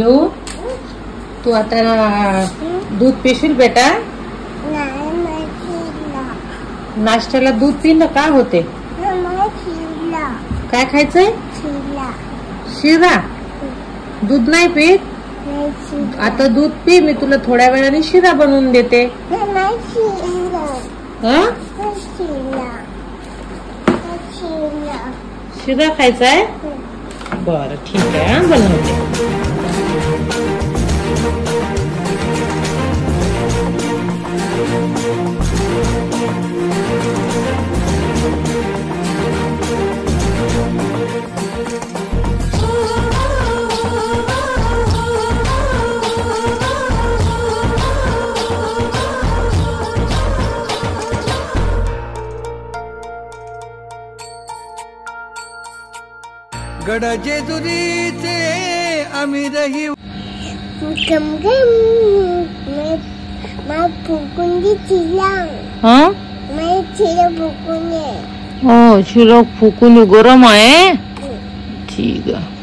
तू आता दूध पिशील बेटा? नाश्त्याला दूध पिणं काय होते? काय खायचंय? शिरा. दूध नाही पीत? आता दूध पी, मी तुला थोड्या वेळाने शिरा बनवून देते. शिरा खायचा आहे? बरं ठीक आहे, बनवते. गडा जेजुरीचे आम्ही रही शिरा फुकून गरम आहे. ठीक आहे.